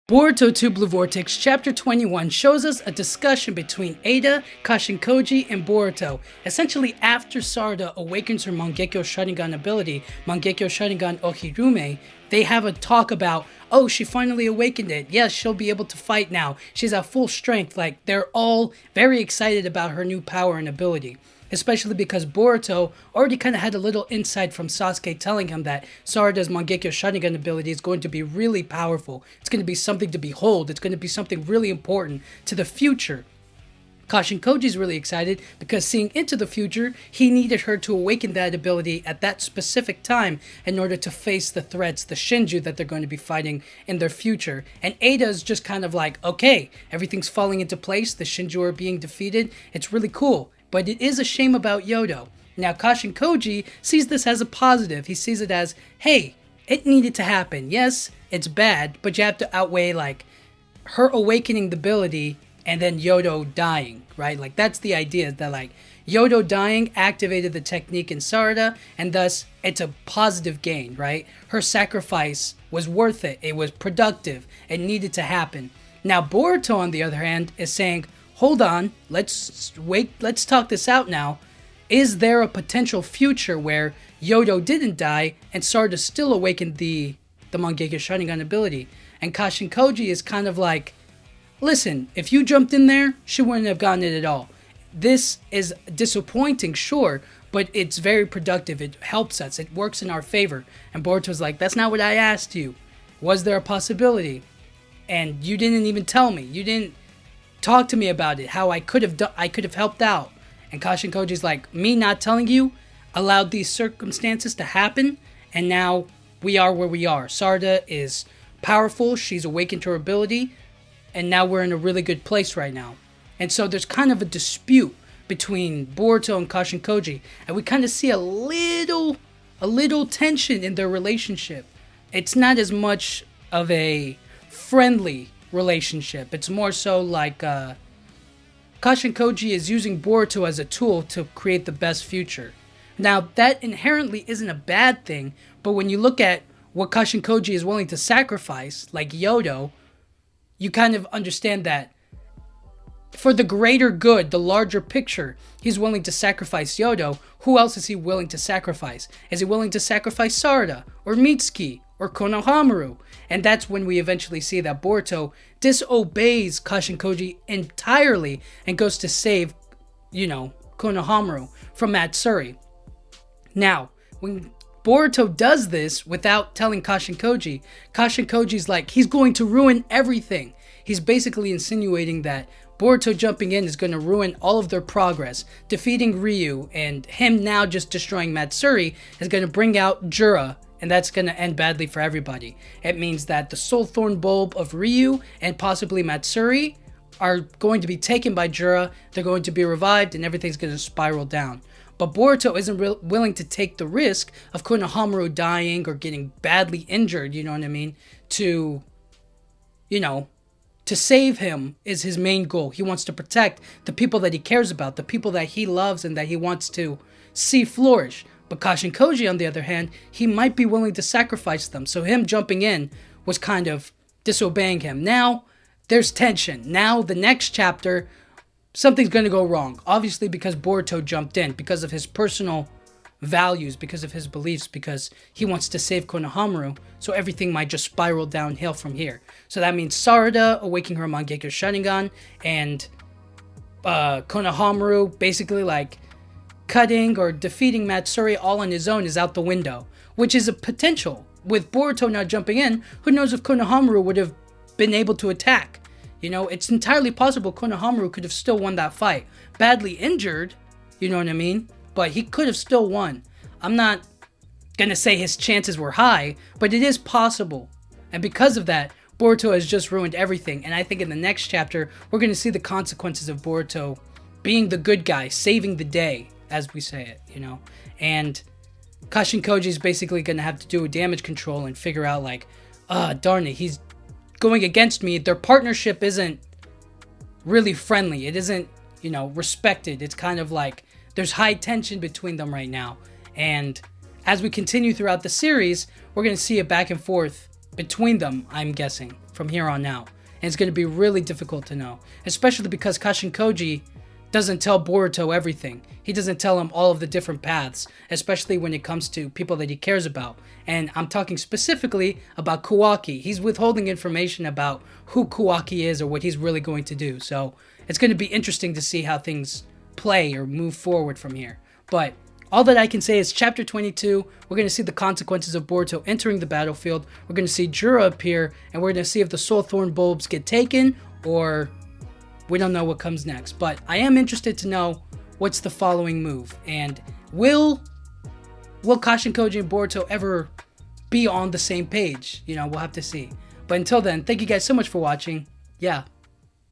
Boruto 2 Blue Vortex Chapter 21 shows us a discussion between Ada, Kashin Koji, and Boruto. Essentially, after Sarada awakens her Mangekyo Sharingan ability, Mangekyo Sharingan Ohirume, they have a talk about, oh, she finally awakened it. Yes, she'll be able to fight now. She's at full strength. Like, they're all very excited about her new power and ability. Especially because Boruto already kind of had a little insight from Sasuke telling him that Sarada's Mangekyo Sharingan ability is going to be really powerful. It's going to be something to behold. It's going to be something really important to the future. Kashin Koji's really excited because seeing into the future, he needed her to awaken that ability at that specific time in order to face the threats, the Shinju that they're going to be fighting in their future. And Ada's just kind of like, okay, everything's falling into place. The Shinju are being defeated. It's really cool. But it is a shame about Yodo. Now, Kashin Koji sees this as a positive. He sees it as, hey, it needed to happen. Yes, it's bad, but you have to outweigh, like, her awakening the ability and then Yodo dying, right? Like, that's the idea, that, like, Yodo dying activated the technique in Sarada, and thus, it's a positive gain, right? Her sacrifice was worth it. It was productive. It needed to happen. Now, Boruto, on the other hand, is saying, hold on, let's wait, let's talk this out now. Is there a potential future where Yodo didn't die and Sarada still awakened the Mangekyo Sharingan ability? And Kashin Koji is kind of like, listen, if you jumped in there, she wouldn't have gotten it at all. This is disappointing, sure, but it's very productive. It helps us. It works in our favor. And Boruto's like, that's not what I asked you. Was there a possibility? And you didn't even tell me. You didn't talk to me about it, how I could have helped out. And Kashin Koji's like, me not telling you allowed these circumstances to happen, and now we are where we are. Sarada is powerful, she's awakened her ability, and now we're in a really good place right now. And so there's kind of a dispute between Boruto and Kashin Koji, and we kind of see a little tension in their relationship. It's not as much of a friendly relationship. It's more so like Kashin Koji is using Boruto as a tool to create the best future. Now, that inherently isn't a bad thing, but when you look at what Kashin Koji is willing to sacrifice, like Yodo, you kind of understand that for the greater good, the larger picture, he's willing to sacrifice Yodo. Who else is he willing to sacrifice? Is he willing to sacrifice Sarada, or Mitsuki, or Konohamaru? And that's when we eventually see that Boruto disobeys Kashin Koji entirely and goes to save, Konohamaru from Matsuri. Now, when Boruto does this without telling Kashin Koji's like, he's going to ruin everything. He's basically insinuating that Boruto jumping in is going to ruin all of their progress. Defeating Ryu and him now just destroying Matsuri is going to bring out Jura, and that's going to end badly for everybody. It means that the Soul Thorn Bulb of Ryu and possibly Matsuri are going to be taken by Jura, they're going to be revived, and everything's going to spiral down. But Boruto isn't willing to take the risk of Konohamaru dying or getting badly injured, you know what I mean? To save him is his main goal. He wants to protect the people that he cares about, the people that he loves and that he wants to see flourish. But Kashin Koji, on the other hand, he might be willing to sacrifice them. So him jumping in was kind of disobeying him. Now, there's tension. Now, the next chapter, something's going to go wrong. Obviously, because Boruto jumped in, because of his personal values, because of his beliefs, because he wants to save Konohamaru. So everything might just spiral downhill from here. So that means Sarada awakening her Mangekyo Sharingan, and Konohamaru basically like cutting or defeating Matsuri all on his own is out the window, which is a potential. With Boruto not jumping in, who knows if Konohamaru would have been able to attack. It's entirely possible Konohamaru could have still won that fight. Badly injured, you know what I mean? But he could have still won. I'm not going to say his chances were high, but it is possible. And because of that, Boruto has just ruined everything. And I think in the next chapter, we're going to see the consequences of Boruto being the good guy, saving the day, as we say it, And Kashin Koji is basically going to have to do a damage control and figure out like, darn it, he's going against me. Their partnership isn't really friendly. It isn't, respected. It's kind of like there's high tension between them right now. And as we continue throughout the series, we're going to see a back and forth between them, I'm guessing. from here on out. And it's going to be really difficult to know, especially because Kashin Koji doesn't tell Boruto everything. He doesn't tell him all of the different paths, especially when it comes to people that he cares about. And I'm talking specifically about Kawaki. He's withholding information about who Kawaki is or what he's really going to do. So it's going to be interesting to see how things play or move forward from here. But all that I can say is chapter 22, we're going to see the consequences of Boruto entering the battlefield. We're going to see Jura appear, and we're going to see if the Soul Thorn bulbs get taken, or we don't know what comes next. But I am interested to know what's the following move, and will Kashin Koji and Boruto ever be on the same page? You know, we'll have to see. But until then, thank you guys so much for watching. Yeah.